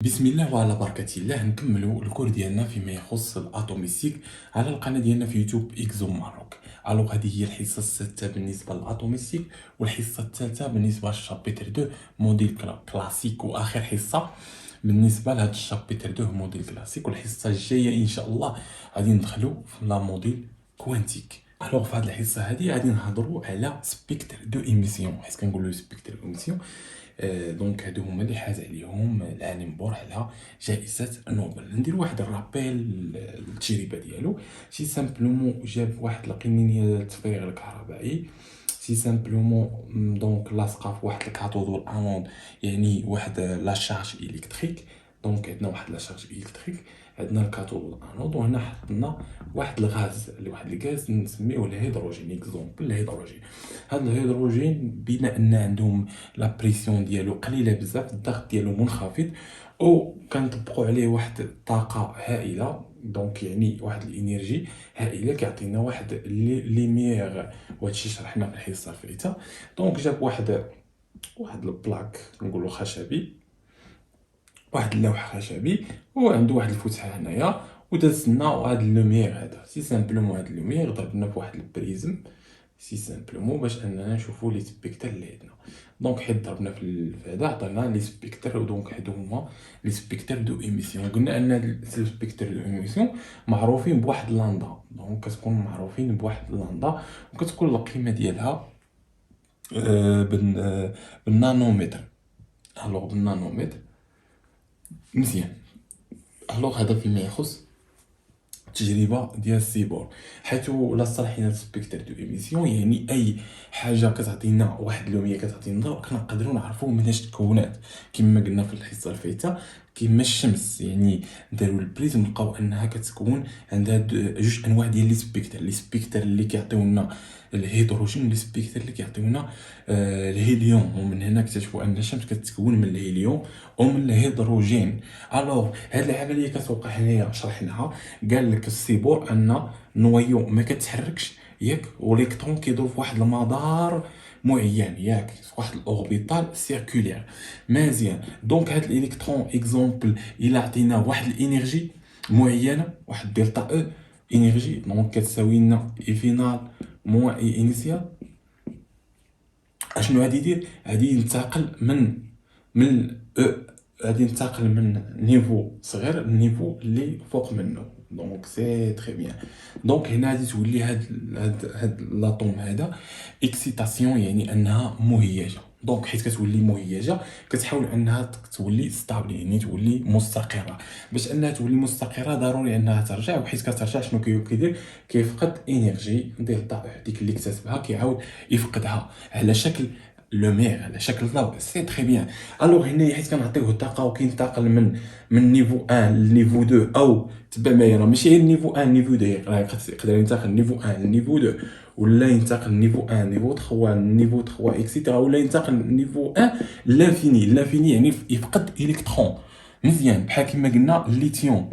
بسم الله وعلى بركة الله نكملوا الكور ديالنا فيما يخص الاتوميستيك على القناة ديالنا في يوتيوب اكزو ماروك. الوغ هذه هي الحصة السادسة بالنسبة للاتوميستيك والحصة الثالثة بالنسبة للشابتر 2 موديل كلاسيك، واخر حصة بالنسبة لهذا الشابتر 2 موديل كلاسيك. والحصة الجاية ان شاء الله غادي ندخلوا في لا موديل كوانتيك. الوغ في هذه الحصة هذه غادي نهضروا على سبيكتر دو ايميسيون، حيت كنقولوا سبيكتر دو ايميسيون. دونك هادو هما اللي حاز عليهم العالم بور على جائزة نوبل. ندير واحد الرابيل للتجربة ديالو. سي سامبلومون جاب واحد القنينية للتفريغ الكهربائي، سي سامبلومون دونك لاصقه في واحد الكاثود والانود، يعني واحد لا شارج الكتريك. دونك عندنا واحد لا شارج الكتريك، عندنا الكاثود والانود، وهنا حطنا واحد الغاز واحد الغاز نسميوه الهيدروجين. اكزومبل الهيدروجين، هذا الهيدروجين بما ان عندهم لا بريسيون ديالو قليله بزاف، الضغط ديالو منخفض، او كنطبقوا عليه واحد الطاقه هائله، دونك يعني واحد الانرجي هائله كيعطينا واحد ليمير. وهادشي شرحنا في الحصه الفائته. دونك جاب واحد البلاك نقولوا خشبي، واحد اللوح خشبي، وعنده واحد الفتحه هنايا، وداز لنا هاد اللومير هذا. سي سامبلومون هاد اللومير ضربنا في واحد البريزم، سي سامبلومون باش اننا نشوفوا لي سبيكتر اللي عندنا. دونك حيت ضربنا في هذا عطانا لي سبيكتر، ودونك هادو هما لي سبيكتر دو ايميسيون. قلنا ان هاد لي سبيكتر دو ايميسيون معروفين بواحد لاندا، دونك كتكون معروفين بواحد لاندا، وكتكون القيمه ديالها بالنانومتر. الوغ بالنانومتر مزيان. الوغ هذا فيما يخص التجربه ديال السيبور، حيث لا صالحين سبيكتر دو ايميسيون يعني اي حاجه كتعطينا واحد اللوميه كتعطينا ضوء كنقدروا نعرفوا مناش تكونات. كما قلنا في الحصه الفائته، كما الشمس يعني داروا البريزم لقاو انها كتكون عندها جوج انواع ديال لي سبيكتر اللي كيعطيونا الهيدروجين، لي سبيكتر اللي كيعطيونا الهيليوم. ومن هنا اكتشفوا ان الشمس كتكون من الهيليوم ومن الهيدروجين. الوغ هاد العمليه كتوقع هنايا شرحناها. قال لك السيبور ان نويو ما كتحركش ياك، والكترون كيدور في واحد المدار معين ياك، في واحد الاوربيتال سيركولير مزيان. دونك هاد الالكترون اكزومبل الى عطينا واحد الانرجي معينه، واحد دلتا او انرجي، دونك كتساوي لنا اي فينال موان اي انيسيال. اشنو غادي يدير؟ غادي ينتقل من غادي ينتقل من نيفو صغير للنيفو اللي فوق منه. دونك سي تري بيان. دونك هنا غادي تولي هاد لاطوم هذا اكسيتاسيون، يعني انها مهيجه. دونك حيت كتولي مهيجه كتحاول انها تولي ستابل، يعني تولي مستقره. باش انها تولي مستقره ضروري انها ترجع، وحيت كترجع شنو كيدير؟ كيفقد انرجي دلتا ديك اللي اكتسبها، كيعاود يفقدها على شكل لومير، على شكل ضوء. سي تري بيان. الوغ هنا حيت كنعطيوه الطاقه وكينتقل من نيفو 1 لنيفو 2، او تبع معايا راه ماشي غير نيفو 1 نيفو 2، راه يقدر ينتقل نيفو 1 لنيفو 2، ولا ينتقل نيفو 1 نيفو 3 نيفو 3 اكسيتيرا، ولا ينتقل نيفو 1 لانفيني. لانفيني يعني يفقد الكترون. مزيان، بحال كما قلنا الليثيوم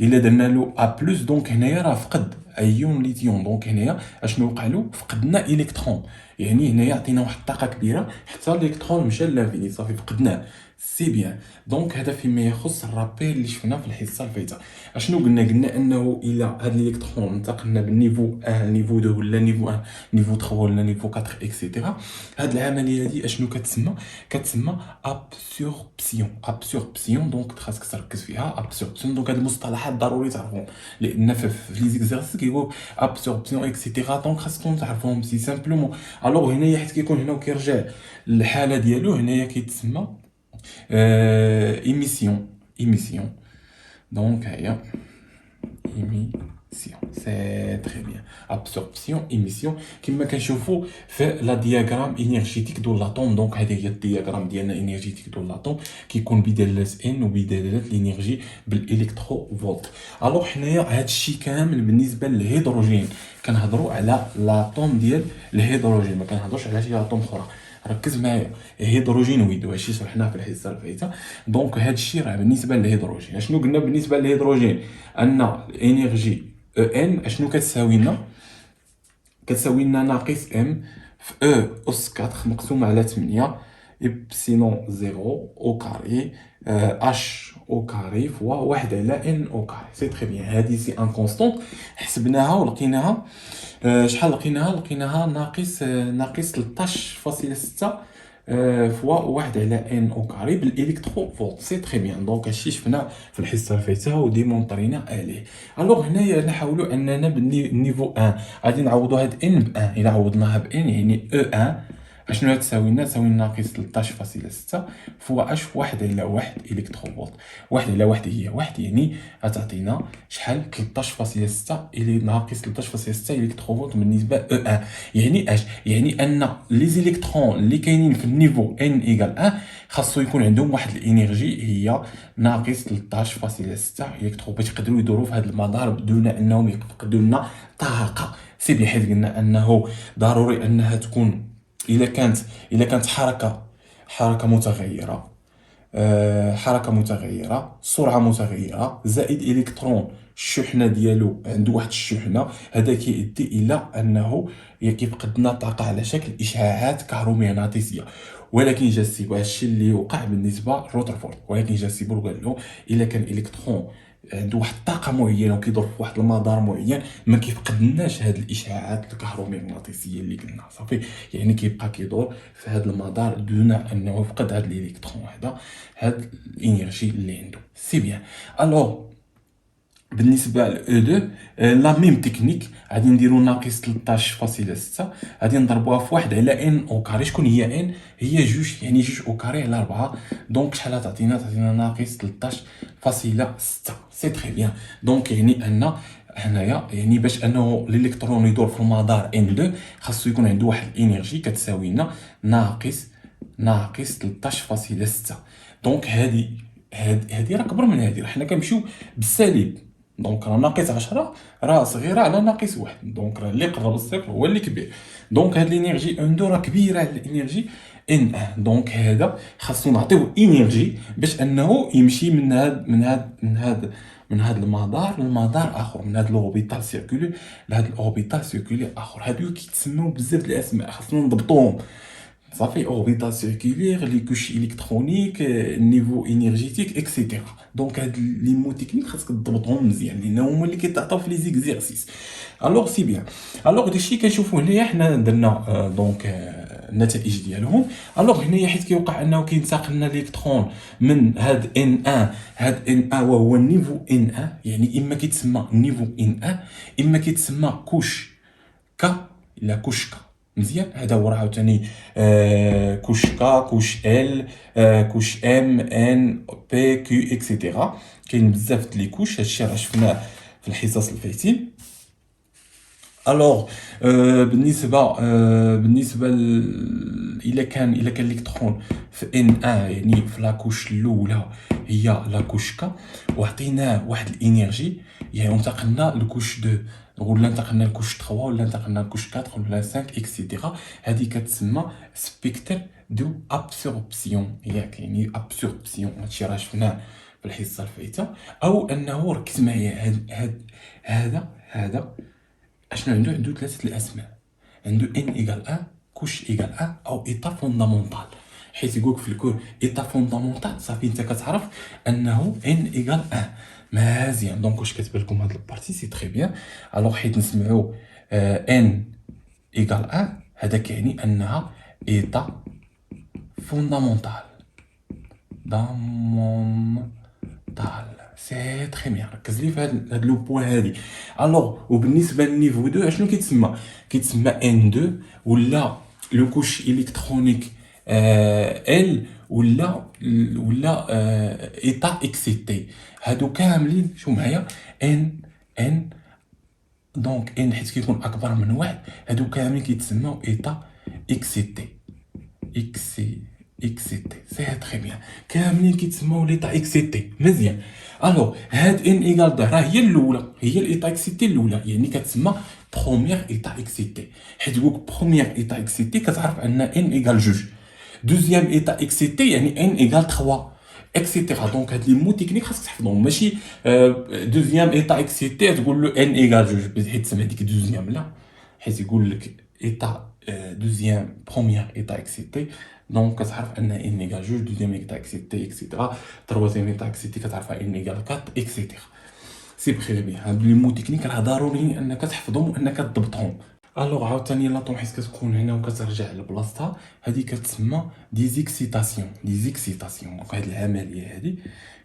الا درنا له ا بلس، دونك هنايا راه فقد ايون ليثيوم. دونك هنايا اشنو وقع له؟ فقدنا الكترون، يعني هنايا عطينا واحد الطاقه كبيره حتى الالكترون مشى لانفيني، صافي فقدناه. سي بيان. دونك هذا فيما يخص الرابيل اللي شفنا في الحصه الفايته. اشنو قلنا انه الى هاد الالكترون انتقلنا من نيفو 1 نيفو 2 ولا نيفو 1 نيفو 3 ولا نيفو 4 اكسيتيرا، هاد العمليه هادي اشنو كتسمى ابسوربسيون. ابسوربسيون دونك خاصك تركز فيها. ابسوربسيون دونك هاد المصطلحات ضروري تعرفهم، لان في لي زيكزارسيس كيقول ابسوربسيون اكسيتيرا، دونك خاصكم تعرفوهم سي سامبلومون. الوغ هنايا حيت كيكون هنا وكيرجع للحاله ديالو، هنايا كيتسمى ايميسيون. ايميسيون دونك هيا ايميسيون. سي تري بيان. ابسوربسيون ايميسيون كما كنشوفوا في لا دياغرام انرجيتيك دو لاطوم. دونك هذه هي الدياغرام ديالنا انرجيتيك دو لاطوم، كيكون بدلاله ان وبدلاله الانرجي بالالكترو فولت. الوغ حنايا هادشي كامل بالنسبه للهيدروجين، كنهضروا على لاطوم ديال الهيدروجين، ما كنهضروش على شي اتوم اخرى. ركز معايا، هيدروجينويد وهادشي شرحناه في الحصه الفائته. دونك هادشي راه بالنسبه للهيدروجين. اشنو قلنا بالنسبه للهيدروجين؟ ان الانرجي ان اشنو كتساوي لنا؟ كتساوي لنا ناقص ام في او اس 4 مقسوم على 8 ابسيلون 0 او كاري اش او كاري فوا 1 على ان او كاري. سي تري بيان. هذه سي ان كونستونت حسبناها ولقيناها شحال لقيناها ناقص 13.6 فوا 1 على ان او كاري بالالكترو فولت. سي تري بيان. دونك هادشي شفنا في الحصه اللي فاتها وديمونطرينا عليه. الوغ هنايا نحاولوا اننا بالنيفو 1 غادي نعوضوا هاد ان ب 1. الا عوضناها ب ان يعني او 1 اشنو تساوي لنا؟ تساوي ناقص 13.6 فوا اش 1 على 1 الكترو فولت. 1 على 1 هي 1 يعني غتعطينا شحال 13.6 اللي ناقص 13.6 الكترو فولت بالنسبه او 1. يعني اش يعني ان لي زيليكترون اللي كاينين في النيفو ان ايكال 1 خاصو يكون عندهم واحد الانرجي هي ناقص 13.6 الكترو باش يقدروا يدوروا في هذا المدار بدون انهم يفقدوا لنا طاقه. سي بيان. حيت قلنا انه ضروري انها تكون الا كانت حركه متغيره، حركه متغيره، سرعه متغيره، زائد الكترون الشحنه ديالو عنده واحد الشحنه، هذا كيؤدي الى انه كيفقد لنا طاقه على شكل اشعاعات كهرومغناطيسيه. ولكن جا السيبو هادشي اللي وقع بالنسبه لروترفورد، ولكن جا السيبو قال له الا كان الكترون عنده واحد الطاقه معينه وكيدور في واحد المدار معين ما كيفقدناش هاد الاشعاعات الكهرومغناطيسيه اللي قلنا صافي. يعني كيبقى كيدور في هاد المدار دون انه يفقد هاد الالكترون هاد الانرجي اللي عنده. سي بيان. الوغ بالنسبه ل او 2 لا ميم تكنيك غادي نديرو ناقص 13.6 غادي نضربوها في 1 على ان او كاري. شكون هي ان؟ هي جوج، يعني جوج او كاري على 4. دونك شحال تعطينا ناقص 13.6. سي تري بيان. دونك يعني ان هنايا يعني باش انه الالكترون يدور في المدار ان 2 خاصو يكون عنده واحد الانرجي كتساوي لنا ناقص 13.6. دونك هادي راه كبر من هادي، راه حنا كنمشيو بالسالب. دونك راه ناقص 10 راه صغيره على ناقص 1. دونك راه اللي قرب الصفر هو اللي كبير. دونك هاد الانرجي ان 2 راه كبيره على الانرجي ان 1. دونك هذا خاصو نعطيوه انرجي باش انه يمشي من هاد المدار لمدار اخر، من هاد الاوربيتال سيركولي لهاد الاوربيتال سيركولي اخر. هادو كيتسموا بزاف د الاسماء خاصنا نضبطوهم صافي. اوربيتال سيركولير، لي كوش الكترونيك، النيفو انرجيتيك اكسيتيرا. دونك هاد لي مو تكنيك خاصك تضبطهم مزيان لان هما اللي كيتعطاو في لي زيكزيرسيس. الوغ سي بيان. الوغ داكشي كنشوفو هنايا حنا درنا دونك النتائج ديالهم. الوغ هنايا حيت كيوقع انه كينتقل لنا الالكترون من هاد ان 1 وهو النيفو ان 1، يعني اما كيتسمى نيفو ان 1 اما كيتسمى كوش كا لا كوش كا. مزيان. هذا هو راه عاوتاني كوش كا، كوش ال، كوش ام ان بي كيو اكسيتيرا. كاين بزاف د لي كوش. هادشي راه شفناه في الحصص الفايتين. الوغ بالنسبه الا كان الالكترون في ان 1 يعني في لا كوش الاولى هي لا كوش كا وعطيناه واحد الانرجي، يعني انتقلنا لكوش 2 ولا انتقلنا لكوش 3 ولا انتقلنا لكوش 4 ولا 5 اكسيتيرا. هذه كتسمى سبيكتر دو ابسوربسيون. ياك يعني ابسوربسيون هادشي راه شفناه في الحصه الفايته. او انه ركز معايا هذا اشنو عنده ثلاثه الاسماء. عنده ان ايكال 1 كوش ايكال 1 او ايتا فوندامونتال. حيت يقولك في الكور ايتا فوندامونتال صافي انت كتعرف انه ان ايكال 1. مزيان. دونك واش كتبان لكم هاد البارتي؟ سي تري بيان. الوغ حيت نسمعوا ان ايكال 1 هذا كيعني انها ايتا فوندامونتال سي تري بيان. ركز لي في هاد لو بوين هادي. الوغ وبالنسبه للنيفو 2 اشنو كيتسمى ان 2 ولا لو كوش الكترونيك ال ولا ايتا اكسيتي. هادو كاملين شو معايا ان دونك ان حيت كيكون اكبر من واحد هادو كاملين كيتسموا ايتا اكسيتي. اكسيتي سي تري بيان. كاملين كيتسموا ليطا اكسيتي. مزيان. الوغ هاد ان ايكال 2 راه هي الاولى، هي الايطا اكسيتي الاولى، يعني كتسمى بروميير ايطا اكسيتي. حيت يقولك بروميير ايطا اكسيتي كتعرف ان ان ايكال 2. دوزيام ايطا اكسيتي يعني ان ايكال 3 اكسيتيرا. دونك هاد لي مو تكنيك خاصك تحفظهم. ماشي دوزيام ايطا اكسيتي تقول له ان ايكال 2 حيت تسمع ديك دوزيام لا. حيت يقول لك ايطا دوزيام بروميير ايطا اكسيتي دونك كتعرف ان ان ايكال جوج، دوزيام تاع اكس تي اكسيتيرا، تروازيام تاع اكس تي كتعرفها ان ايكال 4 اكسيتيرا. سي بخير بيان. هاد لي مو تكنيك راه ضروري انك تحفظهم وانك تضبطهم. الوغ عاوتاني لاطون حيت كتكون هنا وكترجع لبلاصتها، هادي كتسمى ديزيكسيتاسيون. ديزيكسيتاسيون دونك هاد العمليه هادي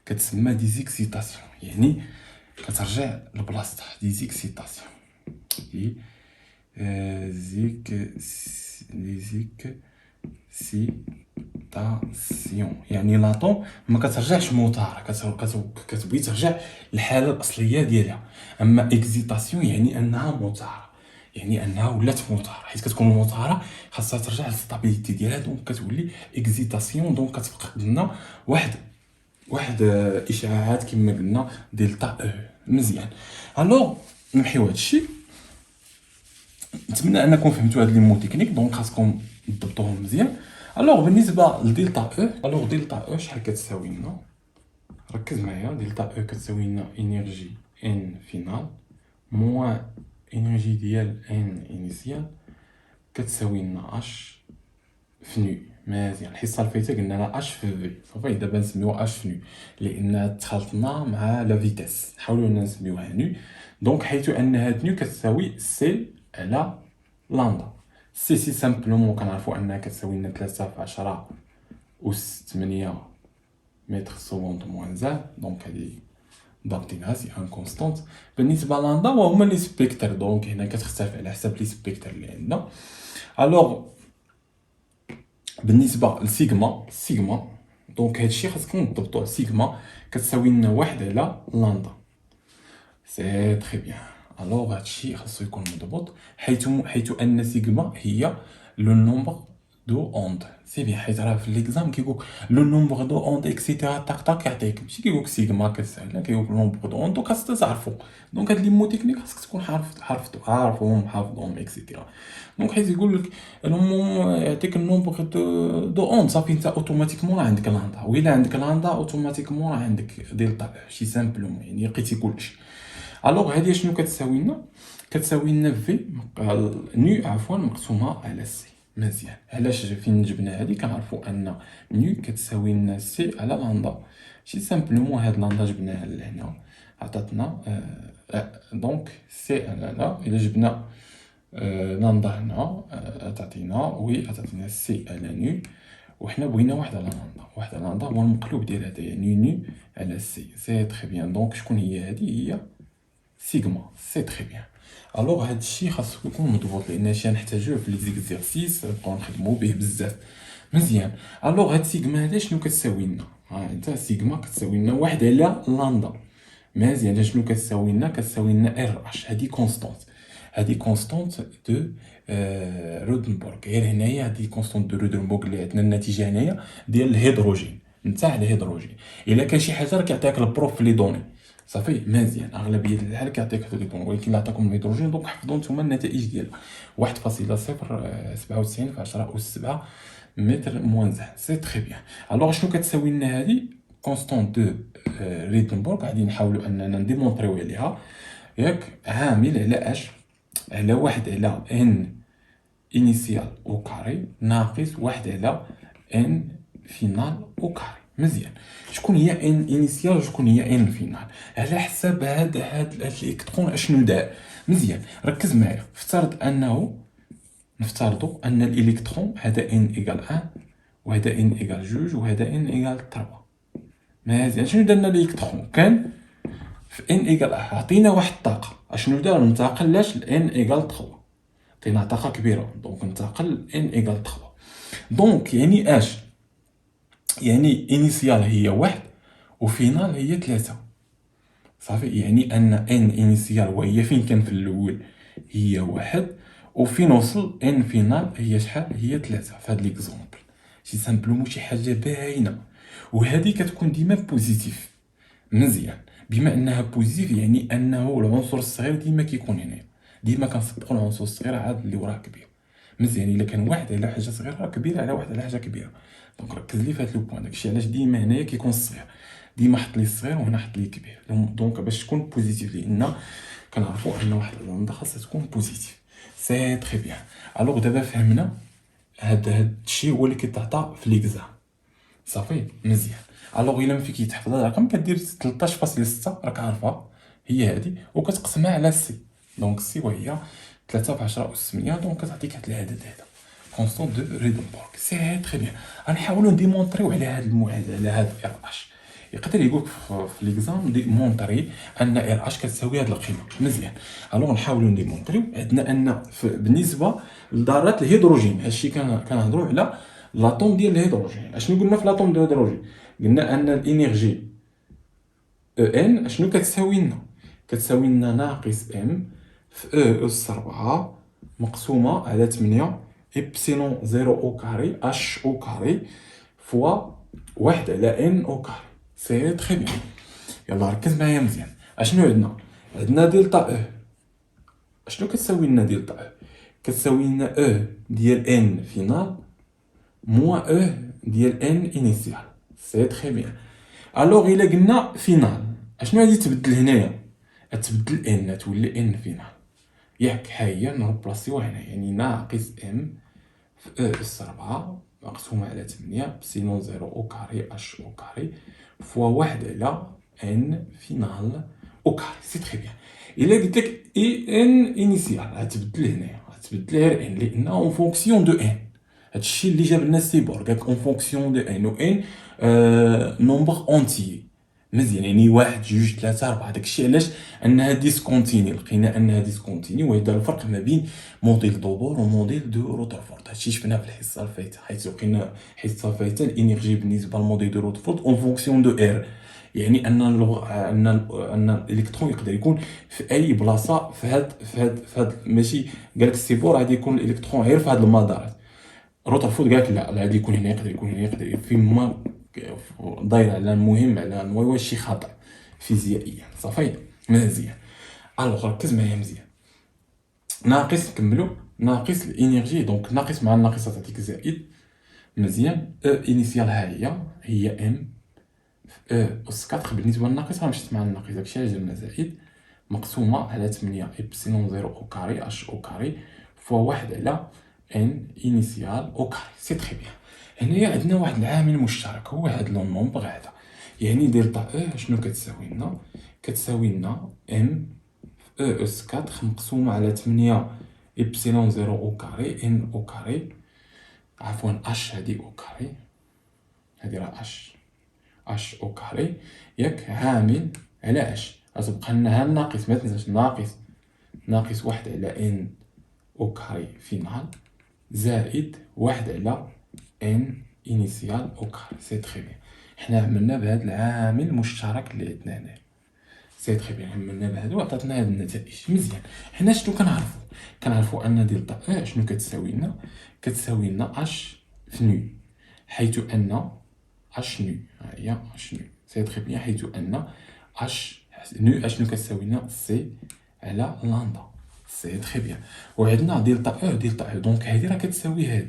كتسمى ديزيكسيتاسيون، يعني كترجع لبلاصتها. ديزيكسيتاسيون دي ديزيكسيتاسيون يعني لاطون ما كترجعش موطاره، كتبغي ترجع للحاله الاصليه ديالها. اما اكزيتاسيون يعني انها موطاره، يعني انها ولات موطاره. حيت كتكون موطاره خاصها ترجع للستابيليتي ديالها، دونك كتولي اكزيتاسيون. دونك كتبقى لنا واحد اشعاعات كما قلنا دلتا او. مزيان. الوغ نمحيو هادشي. نتمنى انكم فهمتوا هاد لي مو تكنيك، دونك خاصكم تضبطوهم مزيان. الوغ بالنسبه لدلتا او، الوغ دلتا او شحال كتساوي لنا؟ ركز معايا. دلتا او كتساوي لنا انرجي ان فينال موان انرجي ديال ان انيسيال كتساوي لنا اش في نو. مزيان. الحصه الفايته قلنا لها اش في في، صافي دابا نسميوها اش في نو لان تخلطنا مع لا فيتاس، نحاولوا نسميوها نو. دونك حيث ان هاد نو كتساوي سي على لامدا. سي سامبلومون كنعرفوا انها كتساوي لنا 3 في 10 أس 8 متر سكوند موان زاد. دونك هادي ضابطينها سي ان كونستانت. بالنسبه لامدا وهما لي سبيكتر، دونك هنا كتختلف على حسب لي سبيكتر اللي عندنا. الوغ بالنسبه لسيغما دونك هادشي خاصكم تضبطوه. سيغما كتساوي لنا 1 على لامدا. سي تري بيان. الوغ هادشي خاصو يكون مضبوط حيث ان سيغما هي لو نومبر دو اوند. سي بيان. حيت راه في ليكزام كيقولك لو نومبر دو اوند اكسيتيرا طاق طاق يعطيك، ماشي كيقولك سيغما كتساوي، لا كيقولك لو نومبر دو اوند. دونك خاصك تعرفو. دونك هاد لي مو تكنيك خاصك تكون عارفهم حافظهم اكسيتيرا. دونك حيت يقولك المهم يعطيك النومبر دو اوند، صافي انت اوتوماتيكمون راه عندك لاندا، وإلا عندك لاندا اوتوماتيكمون راه عندك دلتا شي سامبلومون، يعني لقيتي كلشي. الوغ هادي شنو كتساوي لنا؟ كتساوي لنا في نو عفوا مقسومه على سي. مزيان. علاش فين جبنا هادي؟ كنعرفوا ان نو كتساوي لنا سي على لاندا. شي سامبلومون هاد لاندا جبناها لهنا عطاتنا دونك سي على لا. الا جبنا لاندا هنا تعطينا وي عطاتنا سي على نو، وحنا بغينا واحد على لاندا. واحد على لاندا هو المقلوب ديال هدايا نو على سي. سي تري بيان. دونك شكون هي هادي؟ هي سيغما. سي تري بيان. الوغ هادشي خاصو يكون مضبوط لان هادشي غنحتاجوه في لي زيكزيرسيس نبقاو نخدمو به بزاف. مزيان. الوغ هاد سيغما هادا شنو كتساوي لنا؟ انت سيغما كتساوي لنا 1 على لاندا. مزيان. شنو كتساوي لنا؟ كتساوي لنا ار اش. هادي كونستانت، هادي كونستانت دو رودنبورغ. غير هنايا هادي كونستانت دو رودنبورغ اللي عندنا النتيجه هنايا ديال الهيدروجين نتاع الهيدروجين. الا كان شي حاجه راه كيعطيك البروف في لي دوني. صافي مزيان. اغلبيه الحال كيعطيك هاد لي دوني، ولكن اللي عطاكم الهيدروجين دونك حفظوا نتوما النتائج ديالها 1.097 في 10 أس 7 متر موان زاد. سي تري بيان. الوغ شنو كتساوي لنا هادي؟ كونستانت دو ريدنبورغ. غادي نحاولوا اننا نديمونطريو عليها ياك. عامل على اش؟ على 1 على ان انيسيال او كاري ناقص 1 على ان فينال او كاري. مزيان. شكون هي ان انيسيال وشكون هي ان فينال؟ على حسب هاد الالكترون اشنو دار. مزيان. ركز معايا. نفترضوا ان الالكترون هذا ان ايكال 1 وهذا ان ايكال 2 وهذا ان ايكال 3. مزيان. شنو درنا الالكترون؟ كان في ان ايكال 1 عطينا واحد الطاقه. اشنو دار؟ انتقل لاش لان ايكال 3. عطينا طاقه كبيره دونك انتقل ان ايكال 3. دونك يعني اش؟ يعني انيسيال هي 1 وفينال هي 3. صافي. يعني ان انيسيال وهي فين كان في الاول هي 1 وفين وصل ان فينال هي شحال؟ هي 3 في هاد ليكزومبل. سي سامبلومون شي حاجه باينه. وهذه كتكون ديما بوزيتيف. مزيان. بما انها بوزيتيف يعني انه العنصر الصغير ديما كيكون هنا. ديما كنصدقوا العنصر الصغير عاد اللي وراه كبير. مزيان. الا كان واحد على حاجه صغيره كبيره على واحد على حاجه كبيره. دونك ركز لي في هذا لو بوين. داكشي علاش ديما هنايا كيكون الصغير. ديما حط لي الصغير وهنا حط لي الكبير. دونك باش تكون بوزيتيف لان كنعرفوا ان واحد اللوندا خاصها تكون بوزيتيف. سي تري بيان. الوغ دابا فهمنا هاد الشيء هو اللي كيتعطى في ليكزام صافي مزيان. الوغ الا ما فيك يتحفظ هذا الرقم كدير 13.6 راك عارفها هي هذه وكتقسمها على سي. دونك سي وهي 3 في 10 أس 8 دونك كتعطيك هاد العدد هذا كونستون دو ريدنبورغ. سي تري بيان. غنحاولوا نديمونطريو على هاد المعادله على هاد ار اش. يقدر يقولك في ليكزام ديمونطري ان ار اش كتساوي هاد القيمه مزيان. الوغ نحاولوا نديمونطريو. عندنا ان بالنسبه لذرات الهيدروجين هادشي كنهضروا على لاطوم ديال الهيدروجين. اشنو قلنا في لاطوم ديال الهيدروجين؟ قلنا ان الانرجي او ان اشنو كتساوي لنا؟ كتساوي لنا ناقص ام في او اس 4 مقسومه على 8 إبسيلون 0 او كاري اش او كاري فوا 1 على ان او كاري. سي تري بيان. يلا ركز معايا مزيان. اشنو عندنا؟ عندنا دلتا او. اشنو كتساوي لنا دلتا او؟ كتساوي لنا او ديال ان فينال موان او ديال ان انيسيال. سي تري بيان. الوغ الا قلنا فينال اشنو غادي تبدل هنايا؟ تبدل ان تولي ان فينال ياك. ها هي نروبلاسيوها هنا يعني ناقص ام في او اس 4 مقسومه على 8 بسينون 0 او كاري اش او كاري فوا 1 على ان فينال او كاري. سي تري بيان. الا قلت لك اي ان انيسيال غتبدل هنايا غتبدل غير ان لان اون فونكسيون دو ان. هادشي اللي جاب لنا سيبور قالك اون فونكسيون دو ان و ان نومبر اونتي مزيان يعني 1 2 3 4. داكشي علاش انها ديسكونتيني لقينا انها ديسكونتيني وهذا الفرق ما بين موديل دوبور وموديل دو روترفورد. هادشي شفناه في الحصه الفايته حيت لقينا حصه فايته الانرجي بالنسبه للموديل دو روترفورد اون فونكسيون دو ار يعني ان الالكترون يقدر يكون في اي بلاصه في هاد ماشي قالك السيبور غادي يكون الالكترون غير في هاد المدار. روترفورد قالك لا غادي يكون هنا يقدر يكون هنا يقدر يكون فيما داير على المهم على واش شي خطا فيزيائيا صافي مزيان. الوغ ركز معايا مزيان. ناقص نكملو ناقص الانرجي دونك ناقص مع الناقص تعطيك زائد مزيان. او انيسيال هي ام او اس 4 بالنسبه للناقص راه مشيت مع الناقص داكشي علاش درنا زائد مقسومه على 8 إبسيلون 0 او كاري اش او كاري فوا 1 على ان انيسيال او كاري. سي تري بيان. هنايا عندنا واحد العامل مشترك هو هاد لو نومبر هذا يعني دلتا او شنو كتساوي لنا؟ كتساوي لنا ام او اس 4 مقسومه على 8 إبسيلون 0 او كاري ان او كاري عفوا اش هادي او كاري هادي راه اش او كاري ياك عامل على اش غتبقى لنا ها الناقص ما تنساش ناقص 1 على ان او كاري فينال زائد 1 على ان انيسيال او كاري. سي تري بيان. حنا عملنا بهذا العامل المشترك اللي عندنا هنا. سي تري بيان. عملنا بهذا وعطاتنا هاد النتائج مزيان. حنا شنو كنعرفوا ان دلتا ا شنو كتساوي لنا؟ كتساوي لنا اش في نو حيث ان اش نو ها هي اش نو. سي تري بيان. حيث ان اش نو اشنو كتساوي لنا؟ سي على لاندا. سي تري بيان. وعندنا دلتا او دونك هذه راه كتساوي هذه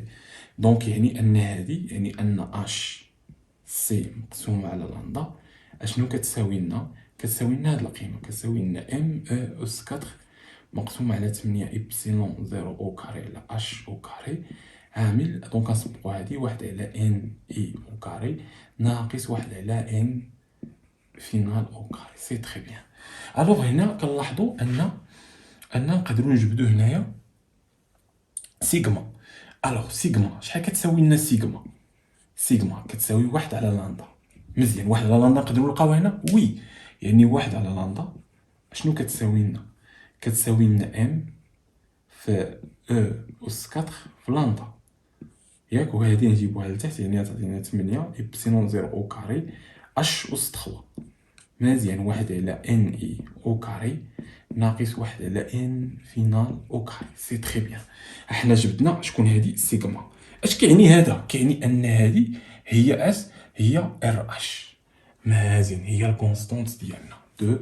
دونك يعني ان هذه يعني ان اش سي مقسومه على لاندا اشنو كتساوي لنا؟ كتساوي لنا هاد القيمه كتساوي لنا ام او اس 4 مقسومه على 8 إبسيلون 0 او كاري على اش او كاري عامل دونك كنصبقوا هادي 1 على ان اي او كاري ناقص 1 على ان فينال او كاري. سي تري بيان. الوغ هنا كنلاحظوا ان نقدروا نجبدوا هنايا سيغما. الوغ سيغما شحال كتساوي لنا سيغما كتساوي 1 على لاندا مزيان. 1 على لاندا نقدروا نلقاو هنا وي يعني 1 على لاندا شنو كتساوي لنا؟ كتساوي لنا ام في او اس 4 في لاندا ياك. وهذه نجيبوها لتحت يعني تعطينا 8 إبسيلون 0 او كاري اش اس 3 مزيان. 1 على ان اي او كاري ناقص 1 على ان فينال او كاري. سي تري بيان. احنا جبدنا شكون هذه سيغما. اش كيعني هذا؟ كيعني ان هذه هي هي ار اش مزيان هي الكونستانت ديالنا دو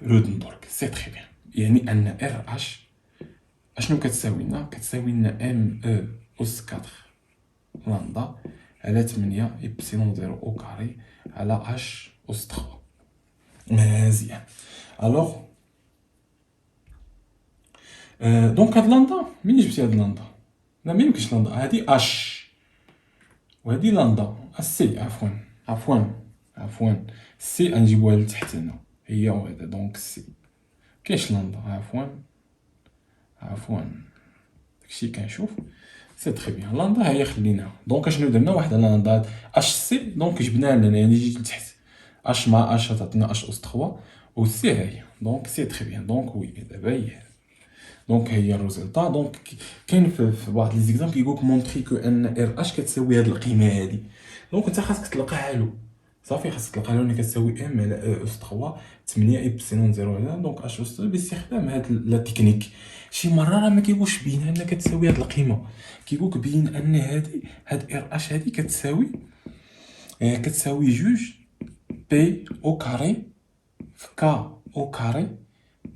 رودنبورغ. سي تري بيان. يعني ان ار اش اشنو كتساوي لنا؟ كتساوي لنا ام او اس 4 لاندا على 8 إبسيلون 0 او كاري على اش اس 3 مزيان. الوغ دونك هاد لاندا منين جبتي هاد لاندا؟ لا ما يمكنش لندا، هادي اش وهادي لندا السي. عفوا السي غنجيبوها لتحت هنا، هي وهذا دونك السي. كاينش لندا، عفوا داكشي كنشوف. سي تري بيان لندا هي خليناها. دونك اشنو درنا؟ واحد لندا اش سي، دونك جبناها لنا يعني جيت لتحت اش مع اش تعطينا اش اس 3 و سي ها هي. دونك سي تري بيان. دونك وي دابا هي دونك هي الريزلتا. دونك كاين في بعض لي زيكزامبل كيقولك مونطري كو ان ار اش كتساوي هاد القيمه هادي. دونك انت خاصك تلقاها له صافي، خاصك تلقاها له انك كتساوي ام على او اس 3 8 ايبسيلون 0 على دونك اش اس باستخدام هاد لا تكنيك. شي مره راه ما كيقولش بين انك كتساوي هاد القيمه، كيقولك بين ان هاد ار اش هادي كتساوي جوج بي او كاري في كا او كاري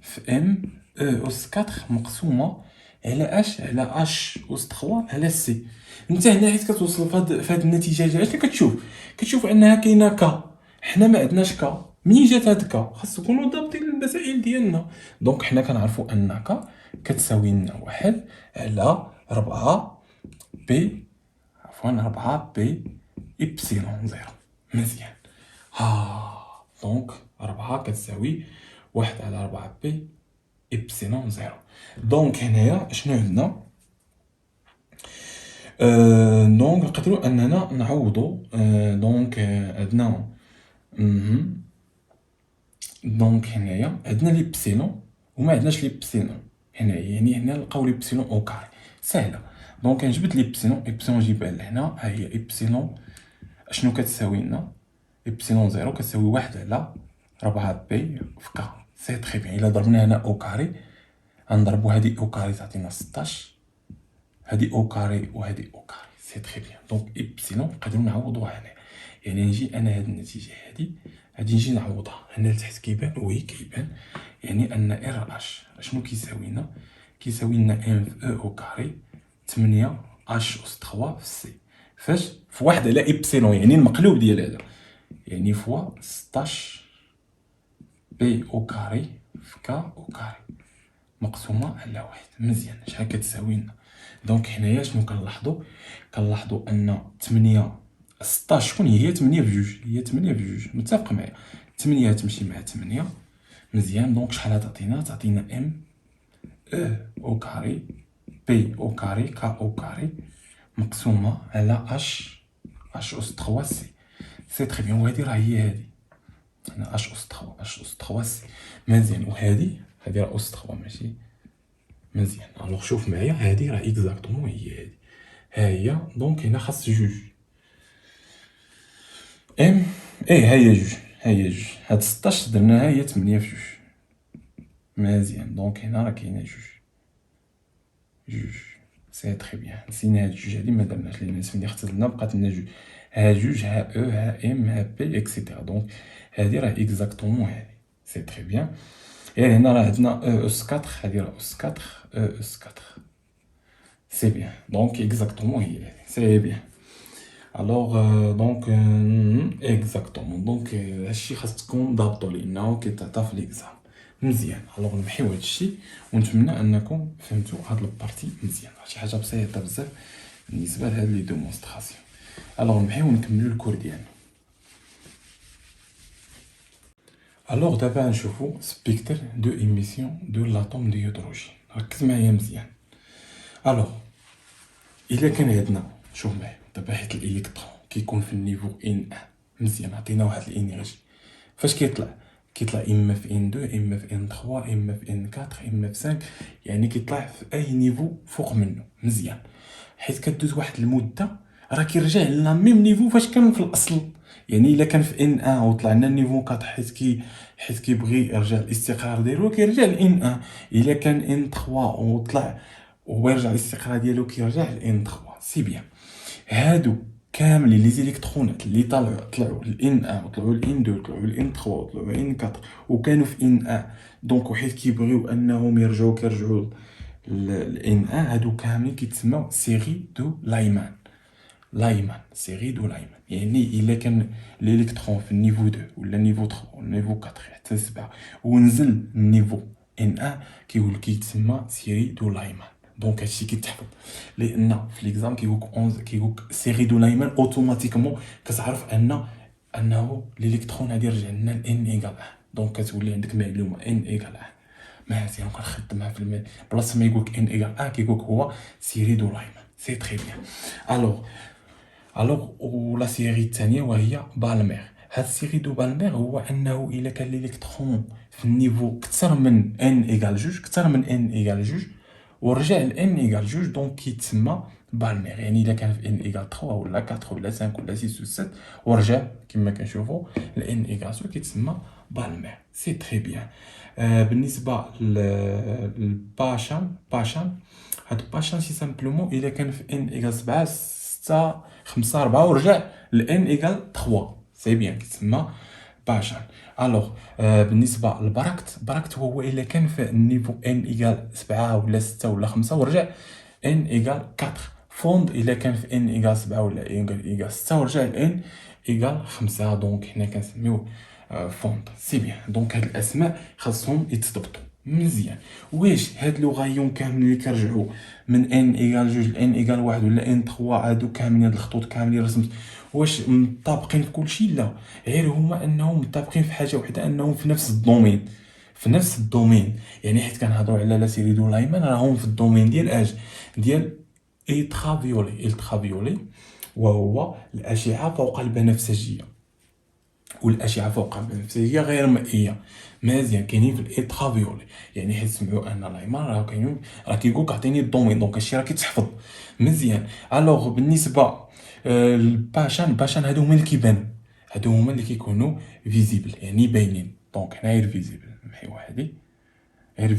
في ام او اس 4 مقسومه على اش على اش اس 3 على سي. انت هنا حيت كتوصل فهاد النتيجه ديالك كتشوف انها كاينه كا، حنا ما عندناش كا. منين جات هاد كا؟ خاص نكونوا ضابطين المسائل ديالنا. دونك حنا كنعرفوا ان كا كتساوي لنا 1 على 4 بي 4 بي إبسيلون 0. مزيان. دونك 4 كتساوي 1 على 4 بي إبسيلون 0. دونك هنايا شنو عندنا؟ دونك نقدروا اننا نعوضوا. دونك عندنا دونك هنايا عندنا ليبسيلون وما عندناش ليبسيلون هنايا، يعني هنا نلقاو ليبسيلون او كاري سهله. دونك نجبد ليبسيلون نجيبها لهنا. ها هي ايبسيلون شنو كتساوي لنا؟ ايبسيلون 0 كتساوي 1 على 4 بي في كا. سي تري بيان. الا ضربنا هنا او كاري غنضربوا هادي او كاري تعطينا 16، هادي او كاري وهادي او كاري. سي تري بيان. دونك ايبسيلون نقدروا نعوضوها هنا، يعني نجي انا هاد النتيجه هادي نجي نعوضها هنا لتحت. كيبان وي كيبان، يعني ان ار اش شنو كيساوي لنا؟ كيساوي لنا ام في او او كاري 8 اش اس 3 في سي. فاش في 1 على ايبسيلون، يعني المقلوب ديال هذا، يعني فوا 16 بي او كاري في كا او كاري مقسومه على 1. مزيان. شحال كتساوي لنا؟ دونك هنايا شنو كنلاحظوا ان 8 16 شكون هي 8 بجوج، هي 8 بجوج. متفق معايا؟ 8 تمشي مع 8. مزيان. دونك شحال تعطينا ام او كاري بي او كاري كا او كاري مقسومه على اش اس 3 سي. سي تري بيان. وهادي راه هي هادي هنا اش اس 3 سي. مزيان. وهادي راه اس 3 ماشي. مزيان. الوغ شوف معايا، هادي راه اكزاكتومون هي هادي. ها هي. دونك هنا خاص جوج ام. ها هي جوج. هاد 16 درناها هي 8 في جوج. مزيان. دونك هنا راه كاينه جوج. سي تري بيان. نسينا هاد جوج هادي ما درناش لان اسم اللي اختزلنا بقات لنا جوج. ها جوج ها او ها ام ها بي اكسيتيرا. دونك هادي راه اكزاكتومون هادي. سي تري بيان. يعني هنا راه عندنا او اس 4، هادي راه اس 4 او اس 4. سي بيان. دونك اكزاكتومون هي هادي. سي بيان. الوغ دونك اكزاكتومون. دونك هادشي خاصكم ضابطوا لانه كيتعطى في ليكزام. مزيان. الوغ نمحيو هادشي ونتمنى انكم فهمتوا هاد البارتي مزيان. شي حاجه بسيطه بزاف بالنسبه لهاد لي دومونستراسيون. الوغ نمحيو ونكملوا الكور ديالنا. الوغ دابا نشوفوا سبيكتر دو ايميسيون دو لاتوم دو هيدروجين. ركز معايا مزيان. الوغ الا كان عندنا شوف معايا دابا حيت الالكترون كيكون في النيفو ان 1 مزيان، عطينا واحد الانرجي. فاش كيطلع اما في ان 2 اما في ان 3 اما في ان 4 اما في 5، يعني كيطلع في اي نيفو فوق منه. مزيان. حيت كدوز واحد المده راه كيرجع لنا ميم نيفو فاش كان في الاصل. يعني الا كان في ان 1 وطلع لنا نيفو 4 حيت كيبغي يرجع الاستقرار ديالو كيرجع لان 1. الا كان ان 3 وطلع وهو يرجع الاستقرار ديالو كيرجع لان 3. سي بيان. هادو كاملين لي زيليكترونات اللي طلعوا لان 1 وطلعوا لان 2 وطلعوا لان 3 وطلعوا لان 4 وكانوا في ان 1، دونك وحيت كيبغيو انهم كيرجعوا لان 1، هادو كاملين كيتسموا سيري دو لايمان. سيري دو لايمان. يعني الا كان الالكترون في النيفو 2 ولا نيفو 3 ولا نيفو 4 حتى 7 ونزل النيفو ان 1 كيتسمى سيري دو لايمان. دونك هادشي كيتحفظ، لان في ليكزام كيقولك سيري دو لايمان اوتوماتيكمون كتعرف انه الالكترون غادي يرجع لنا ان ايكال 1. دونك كتولي عندك معلومه ان ايكال 1. مزيان كنخدمها في بلاصه ما يقولك ان ايكال 1 كيقولك هو سيري دو لايمان. سي تري بيان. الوغ ولا سيري الثانيه وهي بالمير. هاد السيري دو بالمير هو انه الا كان الالكترون في النيفو كثر من ان ايكال جوج، كثر من ان ايكال جوج ورجع ل ان ايكال جوج، دونك كيتسمى بالمير. يعني الا كان في ان ايكال 3 ولا 4 ولا 5 ولا 6 و 7 ورجع كما كنشوفوا ل ان ايكال 2 كيتسمى بالمير. سي تري بيان. بالنسبه للباشان هاد باشان سي سامبلومون الا كان في ان ايكال 7 6 5 4 ورجع ل ان ايكال 3 سي بيان كيتسمى باشان. الوغ بالنسبه للبراكت هو الا كان في النيفو ان ايكال 7 ولا 6 ولا 5 ورجع ان ايكال 4. فوند الا كان في ان ايكال 7 ولا ان ايكال 6 ورجع ل ان ايكال 5، دونك هنا كنسميوه فوند. سي بيان. دونك هاد الاسماء خاصهم يتضبطوا مزيان. واش هاد لو غايون كاملين اللي كيرجعوا من ان ايكال جوج ل ان ايكال 1 ولا ان 3 هادو كاملين، هاد الخطوط كاملين رسمت، واش مطابقين في كلشي؟ لا، غير هما انهم مطابقين في حاجه وحده، انهم في نفس الدومين. في نفس الدومين يعني حيت كنهضروا على لا سيري دو لايمان راهم في الدومين ديال الترافيولي، وهو الاشعه فوق البنفسجيه. والاشعه فوق البنفسجيه غير مرئيه. مزيان كاينين في الالترافيولي، يعني حيت سمعوا ان لايمان راه كاينين، راه كيقولك عطيني الدومين، دونك هادشي راه كيتحفظ مزيان. الوغ بالنسبه الباشان هادو هما اللي كيبانوا، هادو هما اللي كيكونوا فيزيبل يعني باينين. دونك هنا غير فيزيبل، نمحيو هادي غير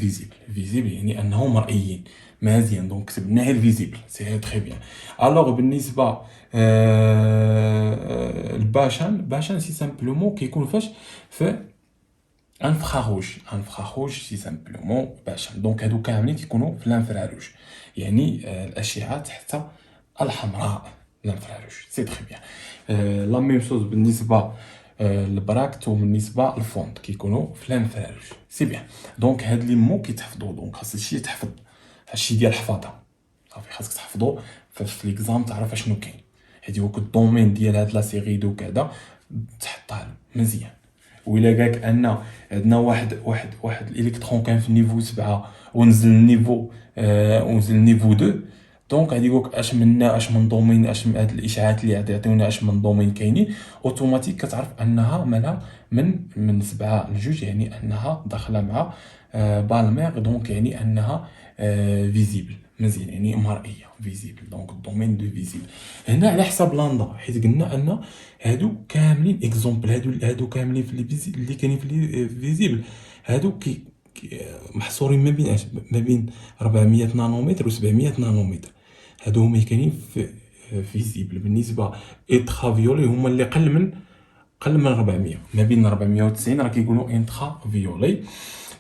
فيزيبل يعني انهم مرئيين. مزيان دونك كتبنا غير فيزيبل. سي تري بيان. الوغ بالنسبه الباشان سي سامبلومون كيكون فاش في انفراروج سي سامبلومون باشان. دونك هادو كاملين كيكونوا في الانفراروج، يعني الاشعه تحت الحمراء، الانفراروج. سي تري بيان. لا ميم شوز بالنسبه البراكت وبالنسبه للفوند كيكونوا في الانفراروج. سي بيان. دونك هاد لي مو كيتحفظوا، دونك خاص هادشي يتحفظ، هادشي ديال الحفاظه صافي. خاصك تحفظو في ليكزام تعرف شنو كاين. هادي هو الدومين ديال هاد لا سيري دو كذا تحطها مزيان. وإلا قالك ان عندنا واحد الالكترون كان في النيفو 7 ونزل النيفو ونزل النيفو 2، دونك غادي يقولك اش من دومين، اش من هاد الاشعاعات اللي غادي يعطيونا اش من دومين كاينين، اوتوماتيك كتعرف انها مالها من 7 ل 2، يعني انها داخله مع بالمير، دونك يعني انها فيزيبل مزيان، يعني مرئيه فيزيبل. دونك الدومين دو فيزيبل هنا على حساب لاندا، حيت قلنا ان هادو كاملين اكزومبل، هادو كاملين في اللي كاينين في فيزيبل، هادو محصورين ما بين 400 نانومتر و 700 نانومتر. هادو هما كاينين في فيزيبل. بالنسبه الترافيولي هما اللي قل من 400، ما بين 490 راه كيقولوا انترا فيولي.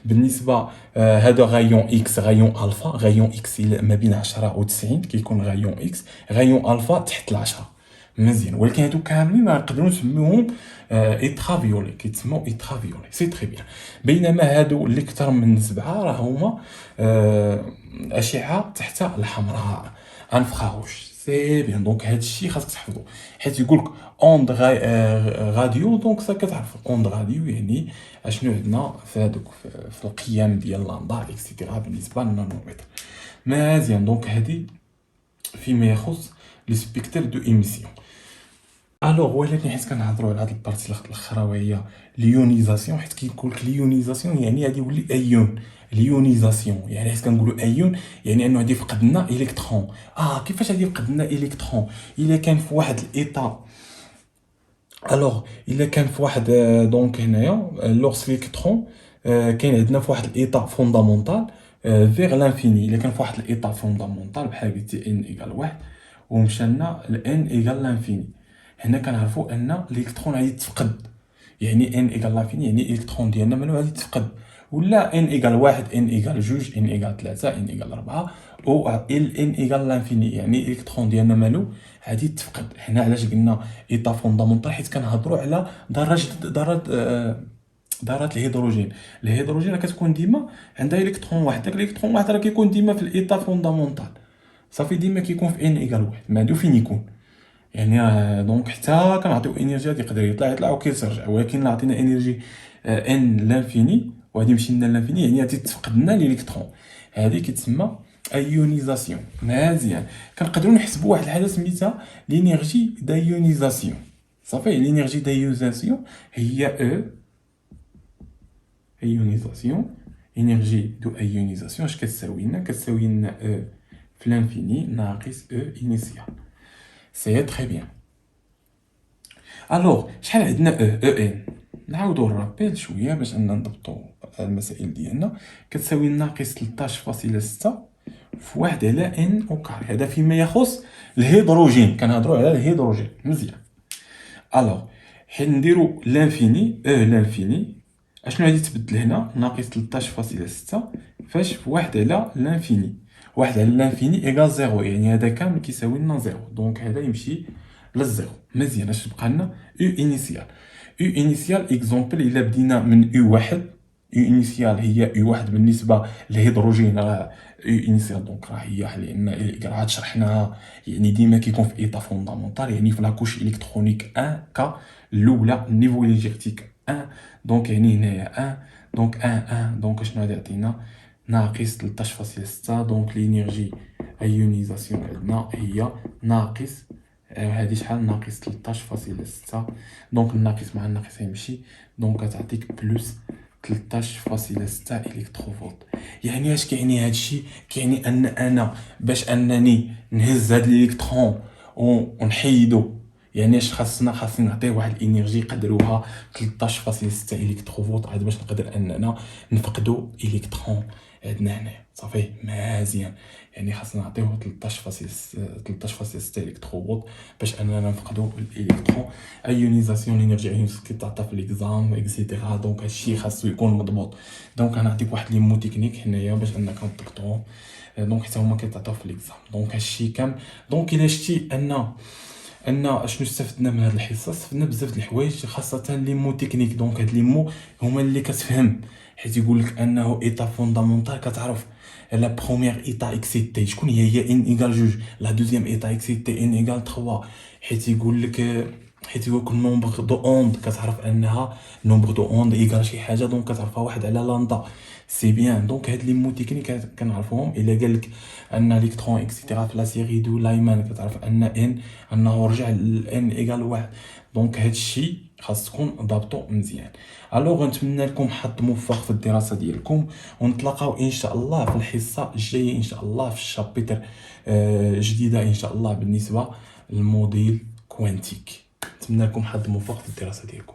بالنسبه هذا غايون اكس غايون الفا، غايون اكس ما بين 10 و 90 كيكون غايون اكس، غايون الفا تحت ال 10 مزيان. ولكن هادو كاملين نقدروا نسميوهم ايترافيولي، كيتسموا ايترافيولي. سي تري بيان. بينما هادو اللي اكثر من 7 راه هما اشعه تحت الحمراء انفراروج. سي بيان. دونك هادشي خاصك تحفظو، حيت يقولك اوند غاديو، دونك سا كتعرف اوند غاديو يعني اشنو عندنا في هادوك في القيم ديال لاندا اكسيتيرا بالنسبه للنانومتر. مزيان. دونك هادي فيما يخص لي سبيكتر دو ايميسيون. الوغ ولكن حيت كنهضروا على هاد البارتي الاخرى وهي ليونيزاسيون، حيت كيقول لك ليونيزاسيون يعني غادي يولي ايون. ليونيزاسيون يعني حيت كنقولوا ايون يعني انه غادي يفقد لنا الكترون. كيفاش غادي يفقد لنا الكترون؟ الا كان في واحد الايطا، الوغ الا كان في واحد دونك هنايا لوغس الكترون كاين عندنا في واحد الايطا فوندامونتال فيغ لانفيني. الا كان في واحد الايطا فوندامونتال بحال قلتي ان ايكال 1 ومشى لنا لان ايكال لانفيني، هنا كنعرفوا ان الالكترون غادي يتفقد. يعني ان ايكال لانفيني يعني الالكترون ديالنا مالو غادي يتفقد، ولا ان ايكال 1 ان ايكال 2 ان ايكال 3 ان ايكال 4 او ال ان ايكال لانفيني يعني الالكترون ديالنا مالو غادي يتفقد. هنا علاش قلنا ايطا فوندامونتال؟ حيت كنهضروا على ذرات الهيدروجين راه كتكون ديما عندها الكترون واحد. داك الالكترون واحد راه كيكون ديما في الايطا فوندامونتال، صافي ديما كيكون في ان ايكال واحد، ما عندو فين يكون. يعني دونك حتى كنعطيو انرجي يقدر يطلع وكيترجع، ولكن الا عطينا انرجي ان لانفيني وغادي مشينا لانفيني، يعني غادي تفقد لنا الالكترون. هذه كتسمى ايونيزاسيون. مزيان، كنقدروا نحسبوا واحد الحاجه سميتها لينيرجي دايونيزاسيون. صافي لينيرجي دايونيزاسيون هي ايونيزاسيون. انرجي دو ايونيزاسيون اش كتساوي لنا؟ كتساوي لنا في لانفيني ناقص انيسيال. سي تري بيان. الوغ شحال عندنا ان؟ نعاودو نرابيل شويه باش ان نضبطو المسائل ديالنا. كتساوي ناقص 13.6 في 1 على ان او كاري. هذا فيما يخص الهيدروجين، كنهضروا على الهيدروجين. مزيان. الوغ حيت نديرو لانفيني لانفيني، اشنو غادي تبدل هنا؟ ناقص 13.6 فاش في 1 على لانفيني. 1 على لانفيني ايكال 0، يعني هذا كامل كيساوي لنا 0، دونك هذا يمشي للزيرو. مزيان. اش بقى لنا؟ او انيسيال. او انيسيال اكزومبل الا بدينا من او واحد. او انيسيال هي او واحد بالنسبه للهيدروجين، راه او انيسيال دونك راه هي لان راه شرحناها، يعني ديما كيكون في ايطا فوندامونتال، يعني في لاكوش الكترونيك 1 ك الاولى النيفو انرجيتيك 1. دونك يعني هنايا 1، دونك 1 دونك شنو غادي يعطينا؟ ناقص 13.6. دونك لينيرجي ايونيزاسيون عندنا هي ناقص هادي شحال؟ ناقص 13.6. دونك الناقص مع الناقص يمشي، دونك كتعطيك بلس 13.6 الكتروفولت. يعني اش كيعني هادشي؟ كيعني ان انا باش انني نهز هاد الالكترون ونحيدو، يعني اش خاصني نعطيه واحد الانرجي يقدروها 13.6 الكتروفولت عاد باش نقدر اننا نفقدو الكترون عندنا هنايا. صافي مزيان. يعني خاصنا نعطيوه 13.6 الكتروفولت باش اننا نفقدو الالكترون. ايونيزاسيون انرجي ايونيزاسيون كيتعطى في ليكزام اكسيتيرا، دونك هادشي خاصو يكون مضبوط. دونك غنعطيك واحد لي مو تكنيك هنايا باش انك تطبقو، دونك حتى هما كيتعطاو في ليكزام. دونك هادشي كامل. دونك الا شتي ان اشنو استفدنا من هاد الحصه؟ استفدنا بزاف د الحوايج، خاصه لي مو تكنيك. دونك هاد لي مو هما اللي كتفهم، حيت يقول لك انه ايطا فوندامونتال كتعرف لا بروميير ايطا اكسيتي شكون هي ان ايكال جوج، لا دوزيام ايطا اكسيتي ان ايكال 3. حيت يقول لك النومبر دو اوند كتعرف انها نومبر دو اوند ايكال شي حاجه، دونك كتعرفها 1 على لاندا. سي بيان. دونك هاد لي مو تكنيك كنعرفوهم. الا قال لك ان الكترون اكسيتيرا في لا سيري دو لايمان كتعرف ان ان انه رجع لان ايكال 1. دونك هادشي خاصكم ضابطو مزيان. الوغ نتمنى لكم حظ موفق في الدراسه ديالكم، ونتلاقاو ان شاء الله في الحصه الجايه ان شاء الله في الشابتر جديده ان شاء الله بالنسبه للموديل كوانتيك. نتمنى لكم حظ موفق في الدراسه ديالكم.